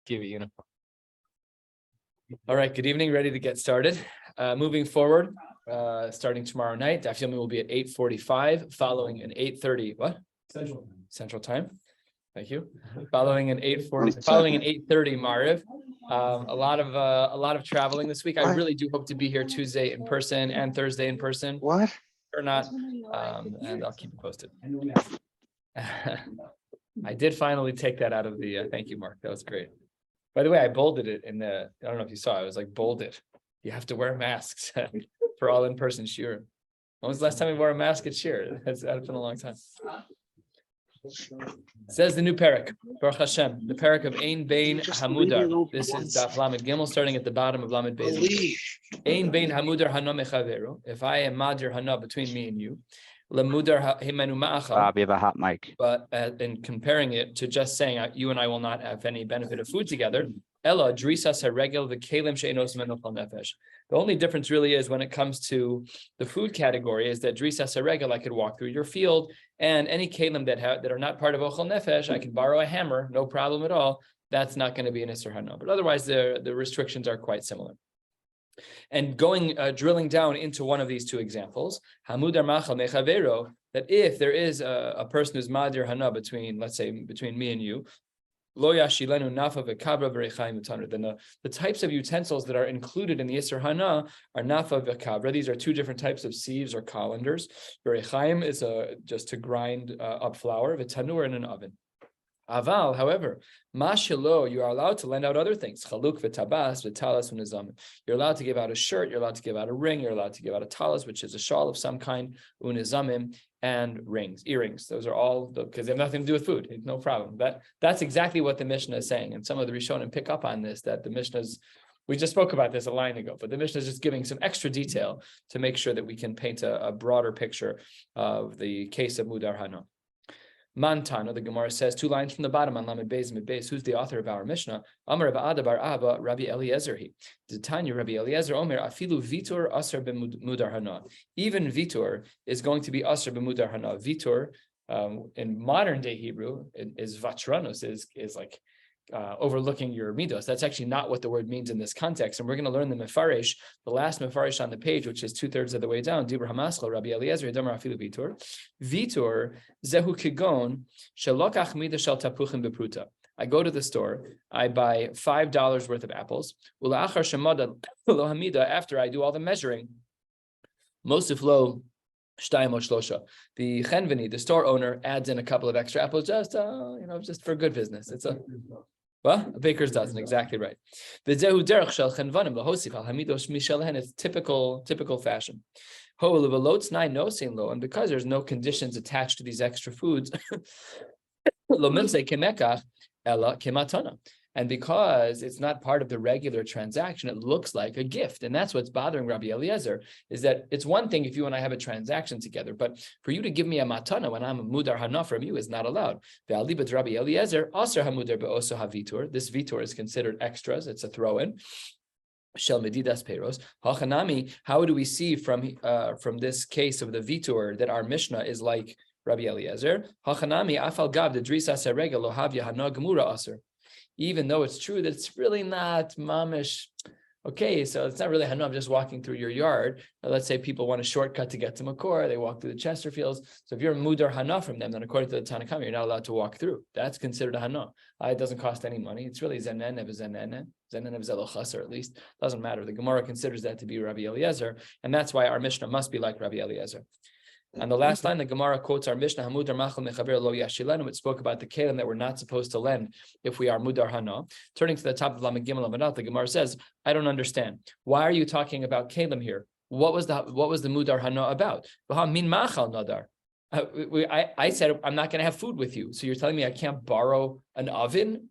give a uniform. All right, good evening. Ready to get started. Moving forward, starting tomorrow night, Daf Yomi will be at 8:45, following an 8:30. What? Central time. Thank you. Following an 8:40, following an 8:30 Mariv. A lot of traveling this week. I really do hope to be here Tuesday in person and Thursday in person. What? Or not, and I'll keep you posted. I did finally take that out of the. Thank you, Mark. That was great. By the way, I bolded it in the. I don't know if you saw. I was like bolded. You have to wear masks for all in-person shiur. When was the last time we wore a mask at shiur? It's been a long time. Says the new parak, Baruch Hashem, the parak of Ein Bein Hamudar. This is Daf Lamed Gimel, starting at the bottom of Lamed Beis. Ein Bein Hamudar Hana Mechaveru. If I am Madir Hana between me and you, Lemudar Himenu Ma'achal. Bob, you have a hot mic. But in comparing it to just saying you and I will not have any benefit of food together, Ella Drisas Haregel the Kalim She'enos Menochal Nefesh. The only difference really is when it comes to the food category is that Drisas Haregel, I could walk through your field, and any kalim that are not part of Ochel Nefesh, I can borrow a hammer, no problem at all. That's not going to be an Isser Hana. But otherwise, the restrictions are quite similar. And drilling down into one of these two examples, Hamudar Machal Mechavero, that if there is a person who's Madir Hana between, let's say, between me and you, Lo Yashilenu Nafa V'Kabra V'Rechaim V'Tanur. Then the types of utensils that are included in the Isser Hana are Nafa V'Kabra. These are two different types of sieves or colanders. V'Rechaim is just to grind up flour. V'Tanur in an oven. Aval, however, Mashilo, you are allowed to lend out other things. Chaluk v'tabas v'talas v'nizam. You're allowed to give out a shirt. You're allowed to give out a ring. You're allowed to give out a talas, which is a shawl of some kind, unizamim, and earrings. Those are all because they have nothing to do with food. No problem. That's exactly what the Mishnah is saying. And some of the Rishonim pick up on this, that the Mishnah's, we just spoke about this a line ago, but the Mishnah is just giving some extra detail to make sure that we can paint a broader picture of the case of Mudar Hana. Mantana, the Gemara says, 2 lines from the bottom on Lamed Beis Mid Beis. Who's the author of our Mishnah? Amar Ba'ada Bar Abba, Rabbi Eliezer. Tanya, Rabbi Eliezer Omer, Afilu Vitor Asar b'Mudar Hana. Even Vitor is going to be Asar b'Mudar Hana. Vitor, in modern day Hebrew, is Vatranos, is like overlooking your midos. That's actually not what the word means in this context. And we're going to learn the Mefaresh, the last Mefaresh on the page, which is 2/3 of the way down. Dibur Hamaschal, Rabbi Eliezer, Yadamar Afilu Vitor. Vitor, Zehu Kigon, Shalokach Mida Shal Tapuchim Bepruta. I go to the store, I buy $5 worth of apples. Ula'achar Shemada Lo Hamida, after I do all the measuring. Mosif Lo Shtayim O Shlosha. The Chenveni, the store owner, adds in a couple of extra apples just for good business. It's a a baker's dozen, exactly right. It's typical fashion. And because there's no conditions attached to these extra foods, and because it's not part of the regular transaction, it looks like a gift. And that's what's bothering Rabbi Eliezer, is that it's one thing if you and I have a transaction together, but for you to give me a matana when I'm a mudar hana from you is not allowed. Rabbi Eliezer, asar hamudar be'oso havitur. This vitur is considered extras. It's a throw-in. Shel medidas peiros. Hachanami, how do we see from this case of the vitur that our Mishnah is like Rabbi Eliezer? Hachanami afal gav the drisa serega lohavya hana gemura aser. Even though it's true that it's really not mamish. Okay, so it's not really hana. I'm just walking through your yard. Now, let's say people want a shortcut to get to Makor. They walk through the Chesterfields. So if you're a mudar hana from them, then according to the Tanakhama, you're not allowed to walk through. That's considered a hana. It doesn't cost any money. It's really zenen of zelochaser, at least. Doesn't matter. The Gemara considers that to be Rabbi Eliezer, and that's why our Mishnah must be like Rabbi Eliezer. And the last line, the Gemara quotes our Mishnah, Hamudar Machal Mechaber Lo Yashilenu, which spoke about the kalim that we're not supposed to lend if we are Mudar Hana. Turning to the top of Lamed Gimel Amanat, the Gemara says, I don't understand. Why are you talking about kalim here? What was the Mudar Hana about? Min Machal Nadar. I said, I'm not going to have food with you. So you're telling me I can't borrow an oven?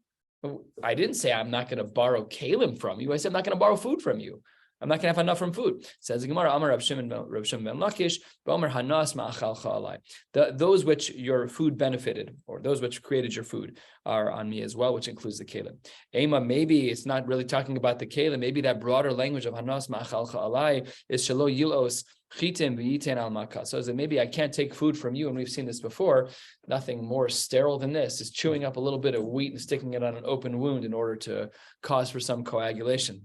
I didn't say I'm not going to borrow kalim from you. I said I'm not going to borrow food from you. I'm not going to have enough from food. Says the Gemara, Amar Rav Shimon ben Lakish, B'Omer Hanas Ma'achalcha Alai. Those which your food benefited, or those which created your food, are on me as well, which includes the kelim. Ema, maybe it's not really talking about the kelim. Maybe that broader language of Hanas Ma'achalcha Alai is Shelo Yilos Chitim V'Yiten Al Makah. So that maybe I can't take food from you, and we've seen this before. Nothing more sterile than this is chewing up a little bit of wheat and sticking it on an open wound in order to cause for some coagulation.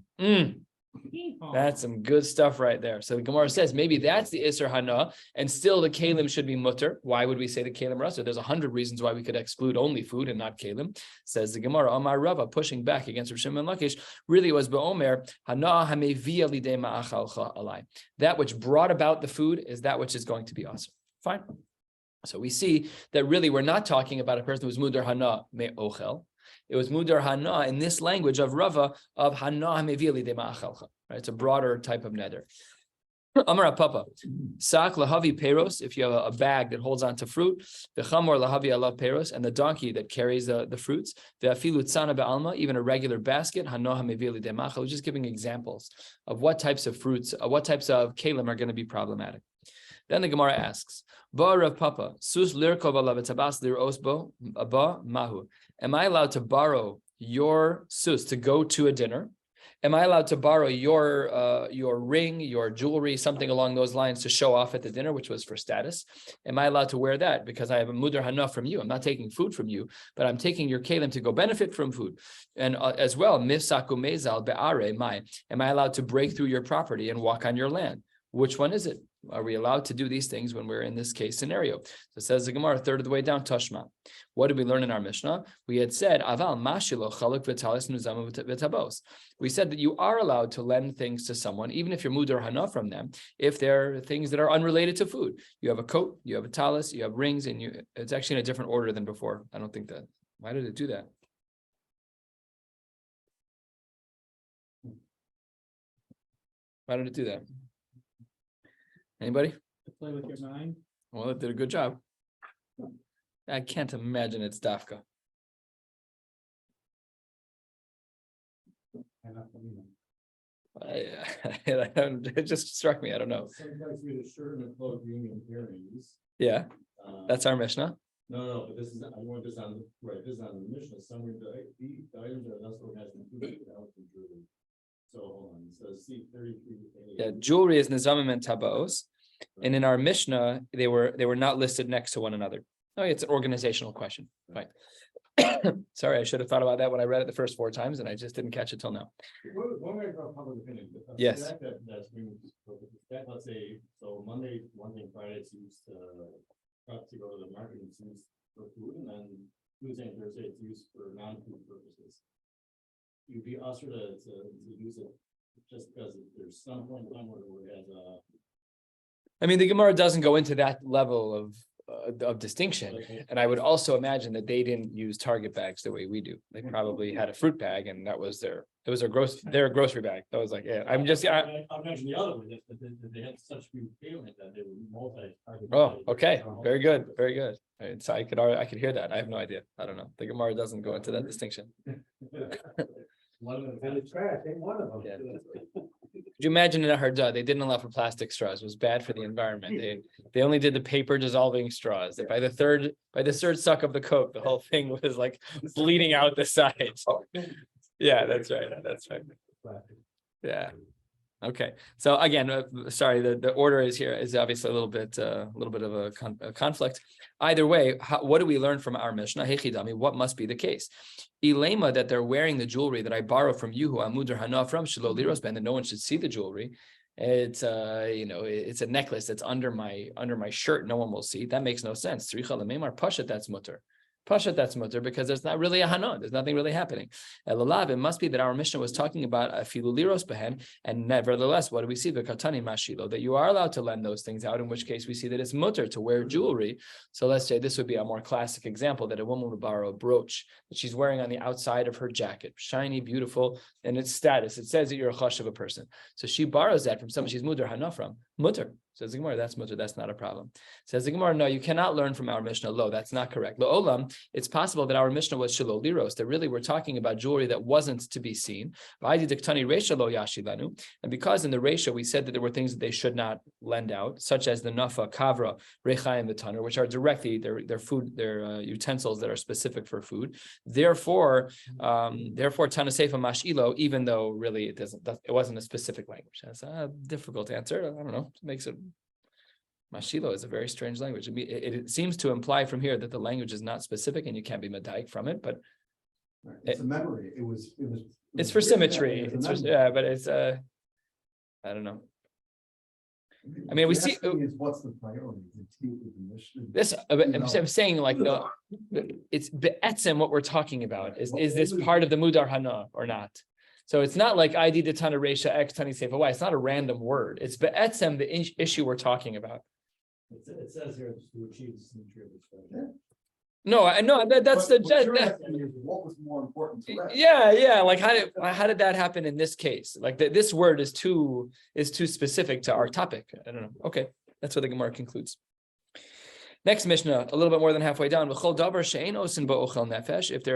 That's some good stuff right there. So the Gemara says maybe that's the Isser Hana, and still the Kalim should be mutter. Why would we say the Kalim Rasa? There's 100 reasons why we could exclude only food and not Kalim. Says the Gemara, Amar Rava, pushing back against Rav Shimon ben Lakish, really was Ba'omer, Hana Hamevia Lidei Ma'achalcha Alai. That which brought about the food is that which is going to be awesome. Fine. So we see that really we're not talking about a person who was Mudar Hana Me'ochel. It was Mudar Hana in this language of Rava of Hana Hamevili de Ma'achalcha. Right, it's a broader type of neder. Amar Papa, Sak lahavi peros. If you have a bag that holds onto fruit, the chamor lahavi alav peros, and the donkey that carries the fruits, the afilu tzana be'alma, even a regular basket, Hana Hamevili de Ma'achal. Just giving examples of what types of fruits, what types of kalim are going to be problematic. Then the Gemara asks, Ba Rav Papa, Sus lirkov alav etabas lir osbo aba mahu. Am I allowed to borrow your sus to go to a dinner? Am I allowed to borrow your ring, your jewelry, something along those lines to show off at the dinner, which was for status? Am I allowed to wear that because I have a mudar hana from you? I'm not taking food from you, but I'm taking your kalim to go benefit from food. And as well, misaku mezal be'are mai. Am I allowed to break through your property and walk on your land? Which one is it? Are we allowed to do these things when we're in this case scenario? So it says the Gemara, a third of the way down, Tashma. What did we learn in our Mishnah? We had said, Aval mashilo chaluk v'talis nuzama v'tabos. We said that you are allowed to lend things to someone, even if you're mudar hana from them, if they're things that are unrelated to food. You have a coat, you have a talis, you have rings, and it's actually in a different order than before. I don't think that. Why did it do that? Why did it do that? Anybody? Play with your mind. Well, it did a good job. I can't imagine it's Dafka. It just struck me. I don't know. Sometimes we have a shirt and a cloak union earrings. Yeah, that's our Mishnah. No, but this is, I want this on, right, this is on the Mishnah. Somewhere the items are also has included out in jewelry. So hold on, so C 33. Yeah, jewelry is nizamim and tabaos. And in our Mishnah, they were not listed next to one another. Oh, it's an organizational question. Right. Sorry, I should have thought about that when I read it the first 4 times, and I just didn't catch it till now. One way about public opinion. Yes. That, let's say, so Monday, Friday, it's used to go to the market, it's used for food, and then Tuesday and Thursday, it's used for non-food purposes. You'd be usher to use it just because there's some point in time where it has a. I mean, the Gemara doesn't go into that level of distinction, and I would also imagine that they didn't use Target bags the way we do. They probably had a fruit bag, and that was their grocery bag. That was like, yeah. I mentioned the other one that they had such few feelings that they were multi-target. Oh, okay, very good, very good. Right, so I could hear that. I have no idea. I don't know. The Gemara doesn't go into that distinction. One of them had a trash. One of them. Yeah. Could you imagine in a harda, they didn't allow for plastic straws. It was bad for the environment. They only did the paper dissolving straws. By the third suck of the Coke, the whole thing was like bleeding out the sides. Yeah, that's right. That's right. Yeah. Okay. So again, sorry, the order is here is obviously a little bit of a conflict. Either way, what do we learn from our Mishnah? Hechidami, what must be the case? Ilema, that they're wearing the jewelry that I borrow from you, who amudar hana from shelo liros ben, that no one should see the jewelry. It's it's a necklace that's under my shirt. No one will see. That makes no sense. Tzricha lememar pashat, that's mutter. Pashat, that's mutter, because there's not really a hana. There's nothing really happening. Elalav, it must be that our Mishnah was talking about a filu liros behen, and nevertheless, what do we see? The katani mashilo, that you are allowed to lend those things out, in which case we see that it's mutter to wear jewelry. So let's say this would be a more classic example, that a woman would borrow a brooch that she's wearing on the outside of her jacket, shiny, beautiful, and it's status. It says that you're a chash of a person. So she borrows that from someone she's mudar hana from. Mutter. Says the Gemara, that's mutter, that's not a problem. Says the Gemara, no, you cannot learn from our Mishnah. Lo, that's not correct. Lo olam, it's possible that our Mishnah was shelo liros, that really we're talking about jewelry that wasn't to be seen. And because in the ratio we said that there were things that they should not lend out, such as the nafa, kavra, recha, and the tanner, which are directly their food, their utensils that are specific for food. Therefore, tanaseifa mashilo, even though really it wasn't a specific language. That's a difficult answer. I don't know. It makes it. Mashilo is a very strange language. It seems to imply from here that the language is not specific and you can't be medaik from it, but it's a memory. It's for symmetry. But it's I don't know. I mean, we see what's the priority? This. I'm saying like it's be'etzem what we're talking about is this part of the mudar hana or not? So it's not like ID the tana resha x tani sefer y. It's not a random word. It's be'etzem the issue we're talking about. It says here to achieve the symmetry of the expression. No, I know that's the. What was more important to us? Yeah. Like how did that happen in this case? Like this word is too specific to our topic. I don't know. Okay, that's what the Gemara concludes. Next Mishnah, a little bit more than halfway down. If there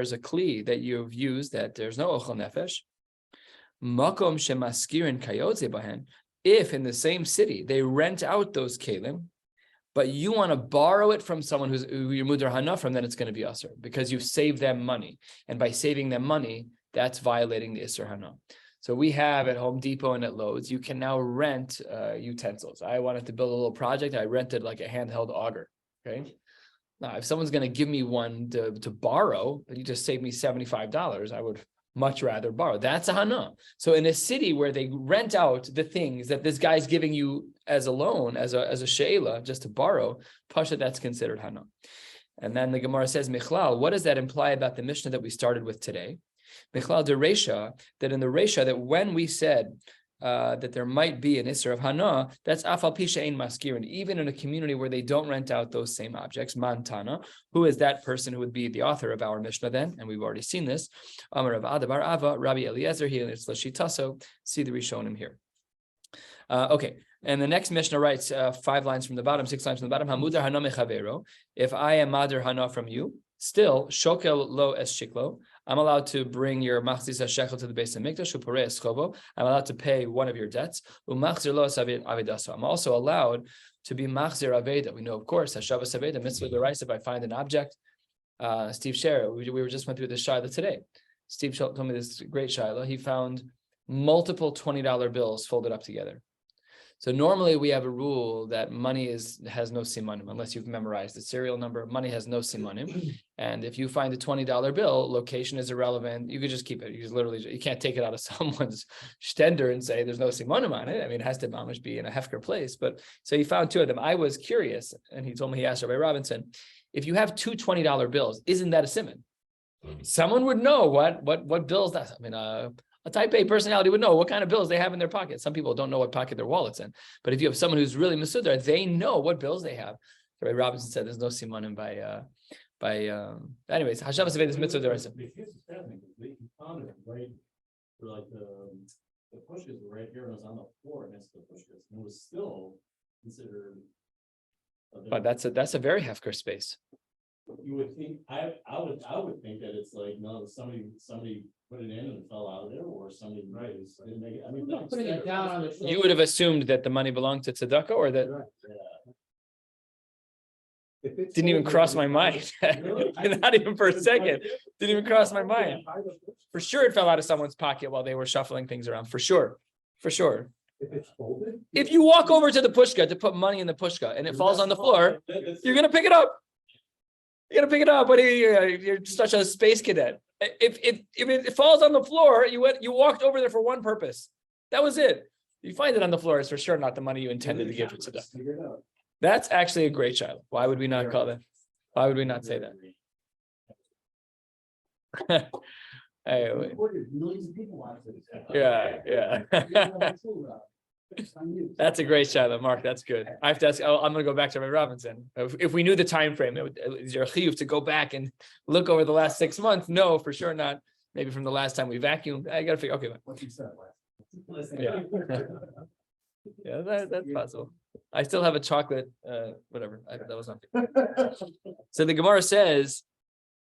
is a kli that you've used that there's no ochel nefesh, makom shemaskirin kayotze bahen. If in the same city they rent out those kelim, but you want to borrow it from someone who you're mudar hana from, then it's going to be usher because you've saved them money, and by saving them money, that's violating the isser hana. So we have at Home Depot and at Lowe's, you can now rent utensils. I wanted to build a little project. I rented like a handheld auger. Okay. Now, if someone's going to give me one to borrow, and you just save me $75, I would much rather borrow. That's a hana. So in a city where they rent out the things that this guy's giving you as a loan, as a she'ela, just to borrow, pasha, that's considered hana. And then the Gemara says, Michlal, what does that imply about the Mishnah that we started with today? Michlal de Resha, that in the Resha, that when we said that there might be an Isser of Hana, that's Afal Pisha Ein Maskirin, even in a community where they don't rent out those same objects. Mantana, who is that person who would be the author of our Mishnah then? And we've already seen this. Amar of Adabar Ava, Rabbi Eliezer, here in its Lashitaso, see the Rishonim here. Okay. And the next Mishnah writes 5 lines from the bottom, 6 lines from the bottom. Hamudar Hana mechavero. If I am Madar Hana from you, still shokel lo es shiklo. I'm allowed to bring your machzis shekel to the base of mikdash. Upore eschovo. I'm allowed to pay one of your debts. Umachzir lo avidaso. I'm also allowed to be machzir aveda. We know, of course, hashavas aveda mitzvah deraisa. If I find an object, Steve Scherer, we were just went through this shaila today. Steve told me this great shaila. He found multiple $20 bills folded up together. So normally we have a rule that money has no simanim unless you've memorized the serial number. Money has no simanim, and if you find a $20 bill, location is irrelevant. You could just keep it. You can't take it out of someone's stender and say there's no simanim on it. I mean, it has to mamish be in a hefker place. But so he found 2 of them. I was curious, and he told me, he asked Rabbi Robinson, if you have 2 $20 bills, isn't that a siman? Someone would know what bills that. I mean, a type A personality would know what kind of bills they have in their pocket. Some people don't know what pocket their wallet's in. But if you have someone who's really masudar, they know what bills they have. Rabbi Robinson said there's no simanim anyways, Hashavas Aved is mitzvah deraisa. They found it right where like the pushkas were right here and it was on the floor next to the pushkas. And it was still considered. But that's a very hefker space. You would think I would think that it's like no, somebody put it in and it fell out of there, or somebody didn't make it. I mean, putting it down on the floor. You would have assumed that the money belonged to tzedakah, or that didn't even cross my mind. Not even for a second. Didn't even cross my mind. For sure, it fell out of someone's pocket while they were shuffling things around. For sure. If it's folded, If you walk over to the pushka to put money in the pushka and it falls on the floor, you're gonna pick it up. You're gonna pick it up. What are you're such a space cadet. If it falls on the floor, you walked over there for one purpose. That was it. You find it on the floor, it's for sure not the money you intended to give to tzedakah. That's actually a great child. Why would we not call that? Why would we not say that? Anyway. Millions of people watch this. Yeah. That's a great child, Mark. That's good. I have to ask. I'm going to go back to Rabbi Robinson. If we knew the time frame, is there a chiyuv to go back and look over the last 6 months? No, for sure not. Maybe from the last time we vacuumed. I got to figure. Okay, what you said last. yeah. Yeah, that's possible. I still have a chocolate, whatever. That was not. So the Gemara says,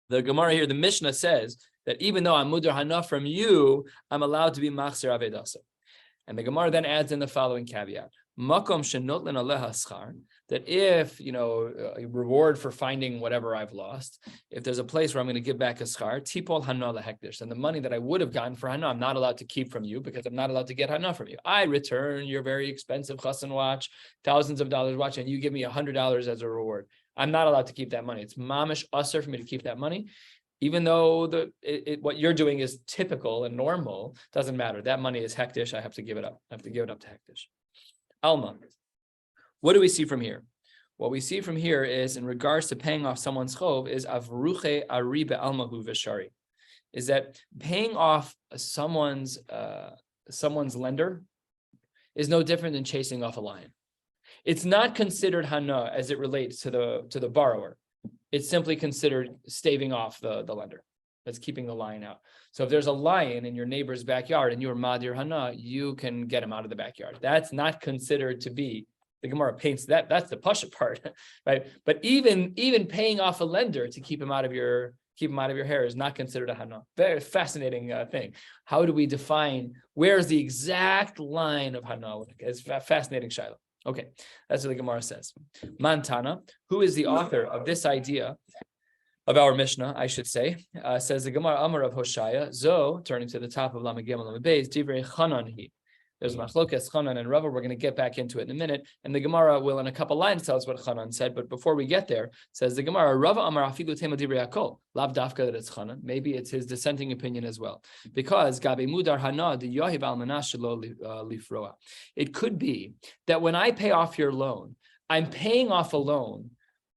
the Mishnah says that even though I'm mudar hana from you, I'm allowed to be machzir avedasa. And the Gemara then adds in the following caveat: makom shenotlin aleha schar. That if a reward for finding whatever I've lost, if there's a place where I'm going to give back a schar, tipol hana lehekdesh, and the money that I would have gotten for hana, I'm not allowed to keep from you because I'm not allowed to get hana from you. I return your very expensive chassan watch, thousands of dollars watch, and you give me $100 as a reward. I'm not allowed to keep that money. It's mamish usher for me to keep that money. Even though what you're doing is typical and normal, doesn't matter. That money is hektish. I have to give it up. I have to give it up to hektish. Alma. What do we see from here? What we see from here is, in regards to paying off someone's chov, is avruche ari be'almahu v'shari, is that paying off someone's lender is no different than chasing off a lion. It's not considered hana as it relates to the borrower. It's simply considered staving off the lender. That's keeping the lion out. So if there's a lion in your neighbor's backyard and you're madir hana, you can get him out of the backyard. That's not considered to be. The Gemara paints that's the pasha part, right? But even paying off a lender to keep him out of your hair is not considered a hana. Very fascinating thing. How do we define where's the exact line of hana? It's fascinating shiur. Okay, that's what the Gemara says. Mantana, who is the author of this idea of our Mishnah, I should say, says the Gemara Amar of Hoshaya, Zo, turning to the top of Lamed Gimel Lamed Beis, Divrei Chananhi. There's Machlokas, Chanan, and Rava. We're going to get back into it in a minute. And the Gemara will, in a couple lines, tell us what Chanan said. But before we get there, says the Gemara, Rava Amar Afilu Tema Divrei Hakol. Lav Dafka that it's Chanan. Maybe it's his dissenting opinion as well. Because Gabe Mudar Hana the Yohiv Al Manashalo Lifroa. It could be that when I pay off your loan, I'm paying off a loan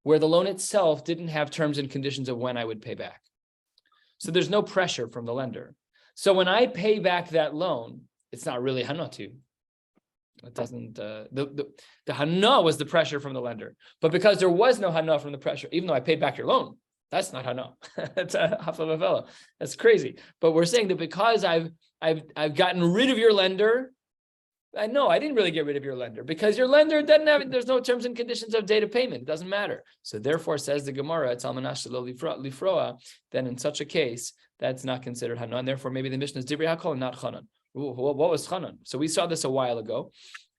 where the loan itself didn't have terms and conditions of when I would pay back. So there's no pressure from the lender. So when I pay back that loan, it's not really hana to you. It doesn't. The hana was the pressure from the lender, but because there was no hana from the pressure, even though I paid back your loan, that's not hana. That's a hafla. That's crazy. But we're saying that because I've gotten rid of your lender. I didn't really get rid of your lender because your lender doesn't have. There's no terms and conditions of date of payment. It doesn't matter. So therefore, says the Gemara, it's almanash lo lifroa. Then in such a case, that's not considered hana, and therefore maybe the Mishnah is divrei hakol and not chanan. What was chanan? So we saw this a while ago.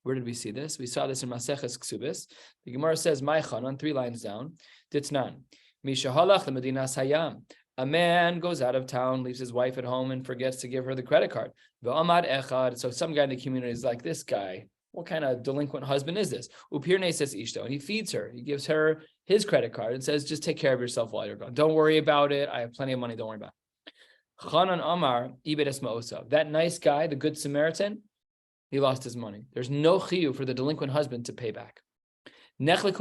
Where did we see this? We saw this in Maseches Ksubis. The Gemara says, "My chanan," 3 lines down. Ditnan mishahalach lemedinas hayam. A man goes out of town, leaves his wife at home, and forgets to give her the credit card. Ve'amad echad. So some guy in the community is like, "This guy, what kind of delinquent husband is this?" Upirne says ishto, and he feeds her. He gives her his credit card and says, "Just take care of yourself while you're gone. Don't worry about it. I have plenty of money. Don't worry about it." Chanan Amar Ibedes Ma'osav. That nice guy, the good Samaritan, he lost his money. There's no chiyuv for the delinquent husband to pay back. That's not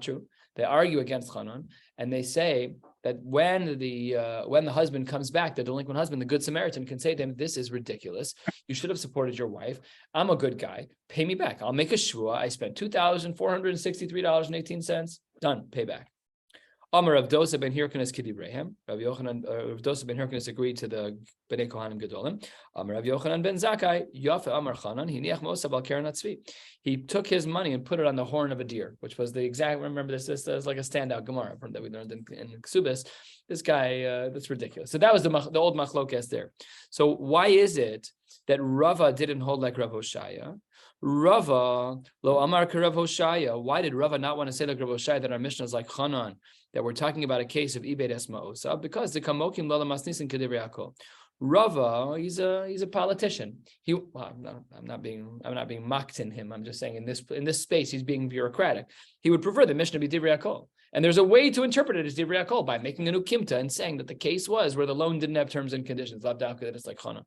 true. They argue against Chanan, and they say that when the husband comes back, the delinquent husband, the good Samaritan, can say to him, "This is ridiculous. You should have supported your wife. I'm a good guy. Pay me back. I'll make a shvua. I spent $2,463.18. Done. Pay back." Amar Rav Dosa ben Hirkanes Kidibrehem. Rav Dosa ben Hirkanes agreed to the Bnei Kohanim Gedolim. Amar Rav Yochanan ben Zakkai Yafe Amar Chanan Hiniach Mosav al Keren Atzvi. He took his money and put it on the horn of a deer, which was the exact. Remember this is like a standout Gemara that we learned in Ksubis. This guy, that's ridiculous. So that was the old machlokes there. So why is it that Rava didn't hold like Rav Hoshaya? Rava lo Amar Rav Hoshaya. Why did Rava not want to say like Rav Hoshaya that our Mishnah is like Chanan? That we're talking about a case of Ibedes Ma'osa, because the Kamokim Lala Masnisin Kedivri Hakol. Rava, he's a politician. I'm not being mocked in him. I'm just saying in this space he's being bureaucratic. He would prefer the Mishnah be Divrei Hakol. And there's a way to interpret it as Divrei Hakol by making a new kimta and saying that the case was where the loan didn't have terms and conditions. Lav dafka that it's like Chana.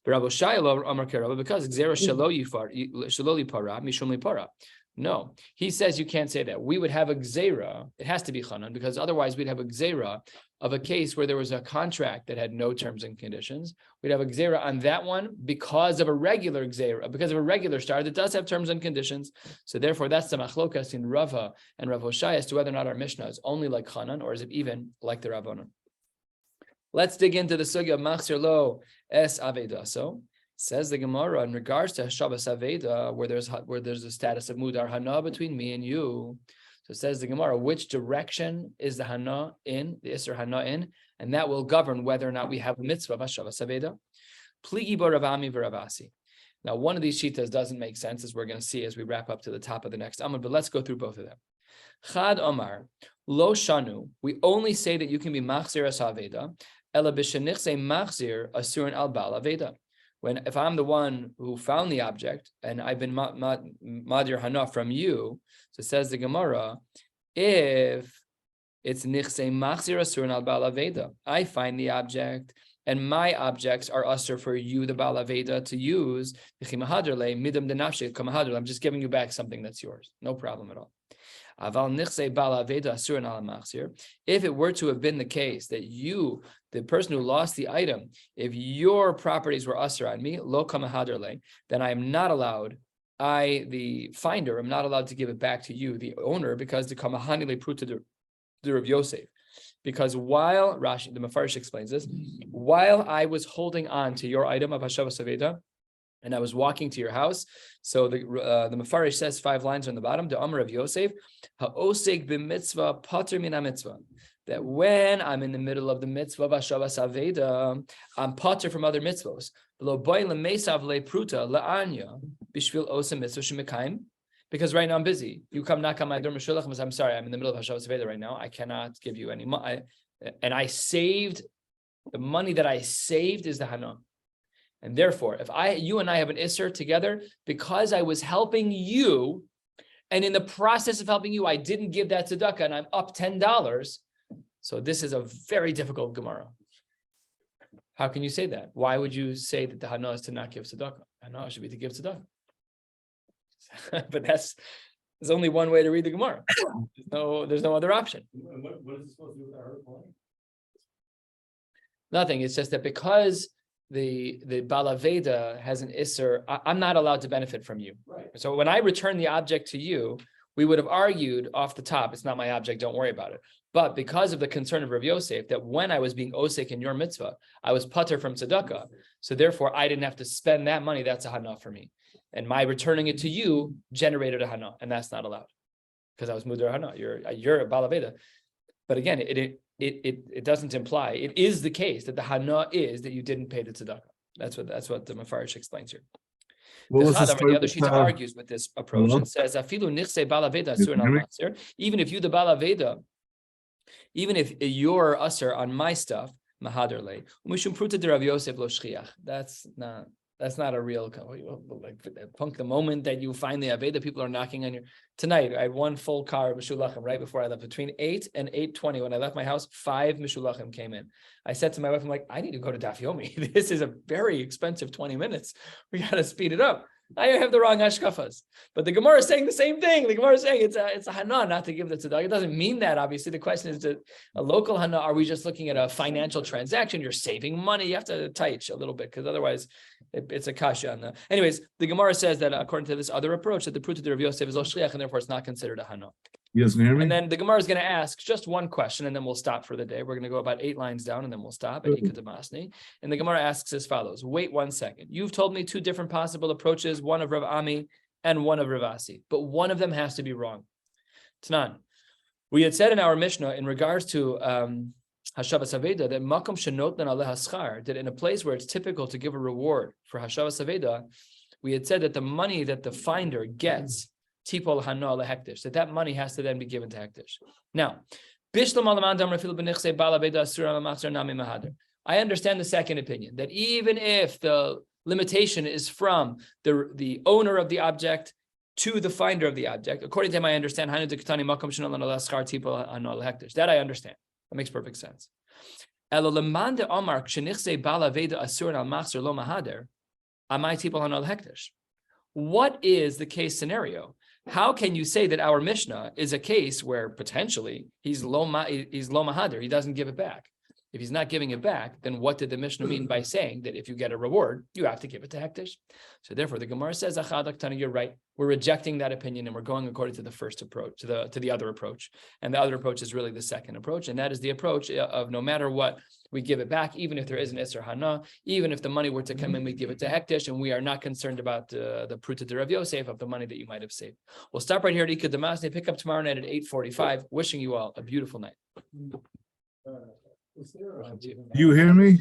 Because Gzera Shaloli Para, Mishum Para. No, he says you can't say that. We would have a gzeira. It has to be chanan because otherwise we'd have a gzeira of a case where there was a contract that had no terms and conditions. We'd have a gzeira on that one because of a regular gzeira, because of a regular star that does have terms and conditions. So therefore, that's the machlokas in Rava and Rav Hoshaya as to whether or not our Mishnah is only like chanan or is it even like the Rabbanon. Let's dig into the sugya of machzir lo es avedaso. Says the Gemara in regards to Hashavas Aveda, where there's a status of Mudar Hana between me and you. So says the Gemara, which direction is the Hana in, the Isser Hana in, and that will govern whether or not we have a mitzvah of Hashavas Aveda. Pligi bo Rav Ami v'Ravasi. Now, one of these shitas doesn't make sense, as we're going to see as we wrap up to the top of the next Amud, but let's go through both of them. Chad Omar, Lo Shanu, we only say that you can be Machzir as Aveda, Ela b'shenichse Machzir Asurin al Bal Aveda. If I'm the one who found the object and I've been Madir Hana from you, so says the Gemara, if it's Nichse Machzir Asurin al Bal Aveda, I find the object, and my objects are usher for you, the Baal Aveda, to use. I'm just giving you back something that's yours. No problem at all. If it were to have been the case that you, the person who lost the item, if your properties were usher on me, then I am not allowed, the finder, am not allowed to give it back to you, the owner, because the Kamahani Pruta the Rav Yosef. Because while Rashi, the Mefarish explains this, while I was holding on to your item of Hashavas Aveda, and I was walking to your house, so the Mefarish says 5 lines on the bottom, the Amar of Yosef, Ha'oseg b'mitzvah pater min mitzvah, that when I'm in the middle of the mitzvah of Hashavas Aveda, I'm pater from other mitzvahs. Lo boy lemesav le pruta la'anya bishvil osa mitzvah shemekayim. Because right now I'm busy. You come knock on my door, I'm sorry, I'm in the middle of Hashavas Aveda right now. I cannot give you any money. And I saved, the money that I saved is the Hana. And therefore, if you and I have an Isser together, because I was helping you, and in the process of helping you, I didn't give that tzedakah, and I'm up $10. So this is a very difficult Gemara. How can you say that? Why would you say that the Hana is to not give tzedakah? Hana should be to give tzedakah. But there's only one way to read the Gemara. There's no other option. What is it supposed to do with our point? Nothing. It's just that because the Baal Aveda has an Isser, I'm not allowed to benefit from you. Right. So when I return the object to you, we would have argued off the top, it's not my object, don't worry about it. But because of the concern of Rav Yosef, that when I was being osek in your mitzvah, I was pater from tzedakah. So therefore, I didn't have to spend that money. That's a hana for me. And my returning it to you generated a hana, and that's not allowed because I was mudar hana. You're a Baal Aveda. But again, it doesn't imply. It is the case that the hana is that you didn't pay the tzedakah. That's what the Mefarish explains here. The other Shita argues with this approach and says, "Afilu nichse Baal Aveda asur al maser." Even if you the Baal Aveda, even if you're usher on my stuff, mahaderle umishum pruta de Rav Yosef lo shchiach. That's not a real, like punk. The moment that you find the Aveda, people are knocking on your. Tonight, I had one full car of Mishulachim right before I left. Between 8 and 8:20, when I left my house, 5 Mishulachim came in. I said to my wife, I'm like, I need to go to Daf Yomi. This is a very expensive 20 minutes. We got to speed it up. I have the wrong hashkafas. But the Gemara is saying the same thing. The Gemara is saying it's a hana not to give the tzedakah. It doesn't mean that, obviously. The question is, a local hana, are we just looking at a financial transaction? You're saving money. You have to taich a little bit, because otherwise it's a kasha on the... Anyways, the Gemara says that according to this other approach, that the pruta de Rav Yosef is lo shliach, and therefore it's not considered a hana. You guys can hear me? And then the Gemara is going to ask just one question, and then we'll stop for the day. We're going to go about 8 lines down, and then we'll stop at Ikatabasni. And the Gemara asks as follows: wait 1 second. You've told me 2 different possible approaches, one of Rav Ami and one of Rav Asi, but one of them has to be wrong. Tanan, we had said in our Mishnah in regards to Hashavas Aveda that makom shenotnan aleh haschar, that in a place where it's typical to give a reward for Hashavas Aveda, we had said that the money that the finder gets tipol hana lehektish, that money has to then be given to hektish. Now, I understand the second opinion, that even if the limitation is from the owner of the object to the finder of the object, according to him, I understand. That I understand. That makes perfect sense. What is the case scenario? How can you say that our Mishnah is a case where potentially he's lo mahader, he doesn't give it back? If he's not giving it back, then what did the Mishnah mean by saying that if you get a reward, you have to give it to Hektish? So therefore, the Gemara says, Achadak Tana, you're right. We're rejecting that opinion and we're going according to the first approach, to the other approach. And the other approach is really the second approach. And that is the approach of no matter what, we give it back, even if there is an Isser Hana, even if the money were to come in, we give it to Hektish, and we are not concerned about the Pruta de Rav Yosef of the money that you might have saved. We'll stop right here at Ika Damasne, pick up tomorrow night at 8:45. Wishing you all a beautiful night. You hear me?